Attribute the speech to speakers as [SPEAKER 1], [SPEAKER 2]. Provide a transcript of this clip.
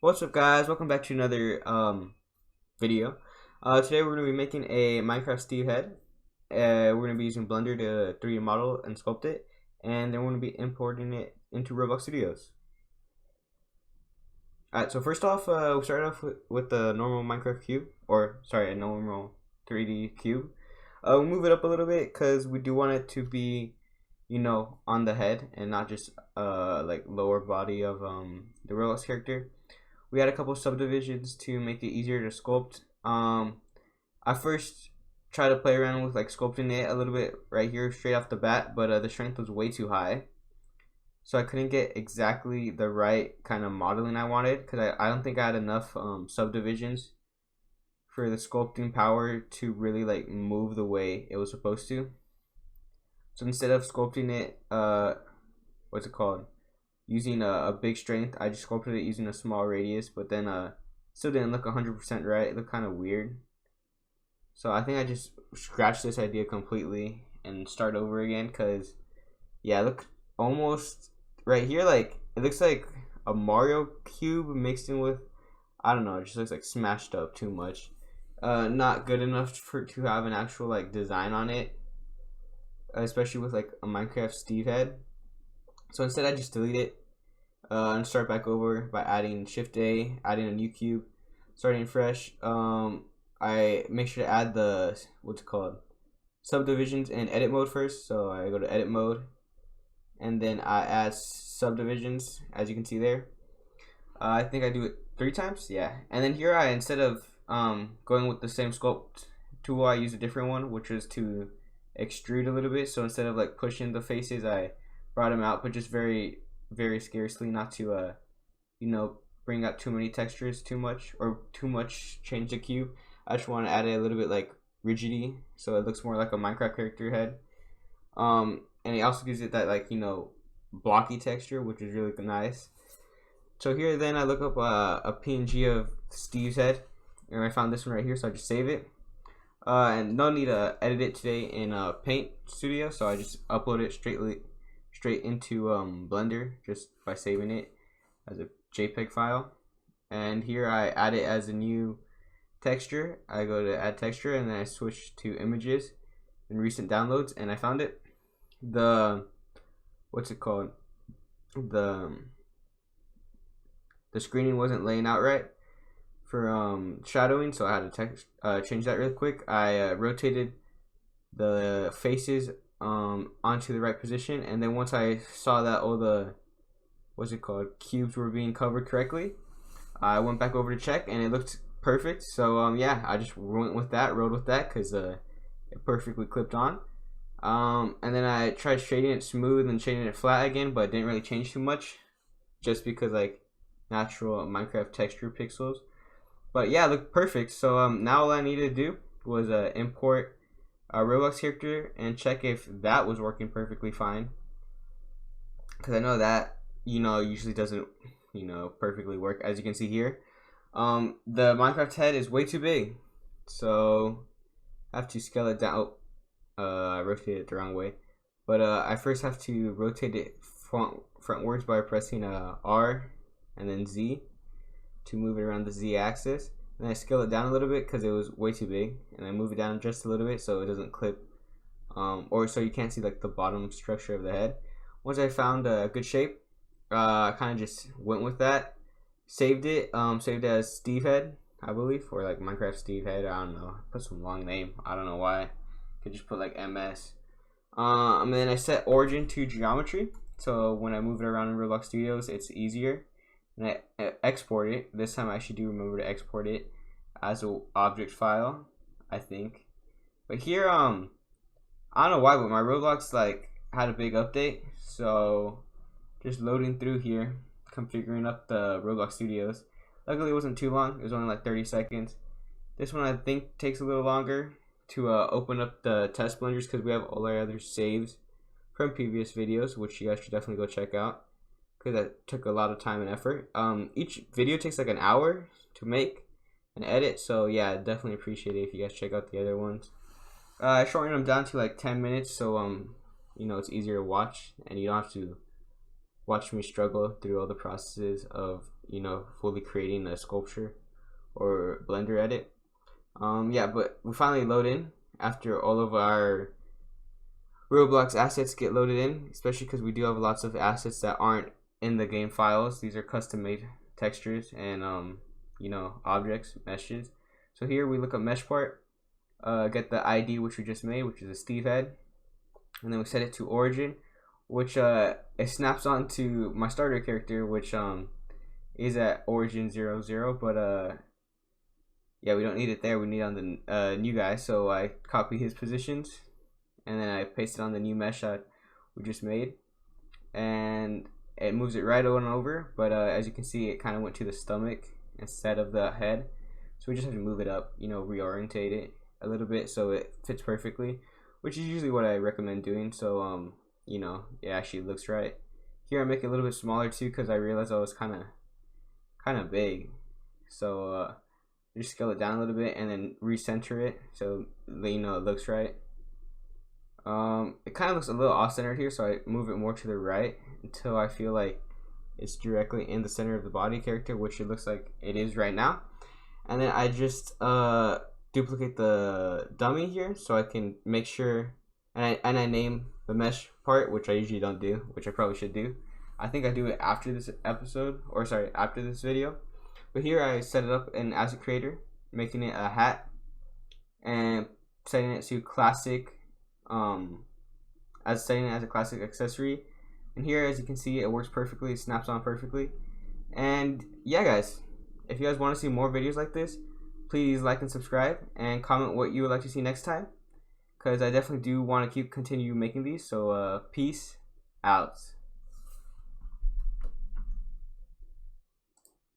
[SPEAKER 1] What's up, guys? Welcome back to another video. Today we're going to be making a Minecraft Steve head. We're going to be using Blender to 3D model and sculpt it, and then we're going to be importing it into Roblox Studios. Alright, so first off, we started off with the normal Minecraft cube, or sorry, a normal 3D cube. We'll move it up a little bit because we do want it to be, on the head and not just like lower body of the Roblox character. We had a couple subdivisions to make it easier to sculpt. I first tried to play around with like sculpting it a little bit right here straight off the bat, but the strength was way too high, so I couldn't get exactly the right kind of modeling I wanted because I don't think I had enough subdivisions for the sculpting power to really like move the way it was supposed to. So instead of sculpting it, what's it called? Using a big strength, I just sculpted it using a small radius, but then still didn't look 100% right. It looked kind of weird. So I think I just scratched this idea completely and start over again, because yeah, look, almost right here, like it looks like a Mario cube mixed in with, I don't know, it just looks like smashed up too much. Not good enough to have an actual like design on it, especially with like a Minecraft Steve head. So instead I just delete it and start back over by adding Shift A, adding a new cube, starting fresh. I make sure to add the, what's it called, subdivisions in edit mode first. So I go to edit mode, and then I add subdivisions, as you can see there. I think I do it 3 times, yeah. And then here instead of going with the same sculpt tool, I use a different one, which is to extrude a little bit. So instead of like pushing the faces, I brought them out, but just very scarcely, not to bring out too many textures too much, or too much change the cube. I just want to add a little bit like rigidity, so it looks more like a Minecraft character head. And it also gives it that like blocky texture, which is really nice. So here then I look up a PNG of Steve's head, and I found this one right here, so I just save it. And no need to edit it today in Paint Studio, so I just upload it straight into Blender just by saving it as a JPEG file. And here I add it as a new texture. I go to add texture, and then I switch to images and recent downloads, and I found it. The, what's it called, the screening wasn't laying out right for shadowing, so I had to change that real quick. I rotated the faces onto the right position, and then once I saw that all the, what's it called, cubes were being covered correctly, I went back over to check, and it looked perfect. So yeah, I just rode with that because it perfectly clipped on. And then I tried shading it smooth and shading it flat again, but it didn't really change too much, just because like natural Minecraft texture pixels. But yeah, it looked perfect. So now all I needed to do was import a Roblox character and check if that was working perfectly fine, because I know that usually doesn't perfectly work, as you can see here. The Minecraft head is way too big, so I have to scale it down. I rotated it the wrong way, but I first have to rotate it frontwards by pressing R and then Z to move it around the Z axis. And I scale it down a little bit because it was way too big, and I move it down just a little bit so it doesn't clip, or so you can't see like the bottom structure of the head. Once I found a good shape, I kind of just went with that. Saved it as Steve head, I believe, or like Minecraft Steve head. I don't know. Put some long name. I don't know why. Could just put like MS. And then I set origin to geometry, so when I move it around in Roblox Studios, it's easier. And I export it. This time I actually do remember to export it as an object file, I think. But here, I don't know why, but my Roblox like had a big update, so just loading through here, configuring up the Roblox Studios. Luckily, it wasn't too long. It was only like 30 seconds. This one I think takes a little longer to open up the test blenders, because we have all our other saves from previous videos, which you guys should definitely go check out, because that took a lot of time and effort. Each video takes like an hour to make and edit, so yeah, definitely appreciate it if you guys check out the other ones. I shortened them down to like 10 minutes, so it's easier to watch, and you don't have to watch me struggle through all the processes of you know, fully creating a sculpture or Blender edit. Yeah, but we finally load in after all of our Roblox assets get loaded in, especially because we do have lots of assets that aren't in the game files. These are custom made textures and you know, objects, meshes. So here we look up mesh part, get the ID which we just made, which is a Steve head, and then we set it to origin, which it snaps onto my starter character, which is at origin 00, but yeah, we don't need it there. We need it on the new guy, so I copy his positions and then I paste it on the new mesh that we just made, and it moves it right on over. But as you can see, it kind of went to the stomach instead of the head, so we just have to move it up, you know, reorientate it a little bit so it fits perfectly, which is usually what I recommend doing. So you know, it actually looks right. Here I make it a little bit smaller too because I realized I was kind of big, so just scale it down a little bit and then recenter it so you know it looks right. It kind of looks a little off-centered here, so I move it more to the right until I feel like it's directly in the center of the body character, which it looks like it is right now. And then I just duplicate the dummy here so I can make sure, and I name the mesh part, which I usually don't do, which I probably should do. I think I do it after this episode, or sorry, after this video. But here I set it up in Asset Creator, making it a hat and setting it to classic, as setting it as a classic accessory. And here, as you can see, it works perfectly, it snaps on perfectly. And yeah, guys, if you guys want to see more videos like this, please like and subscribe and comment what you would like to see next time, because I definitely do want to continue making these. So peace out.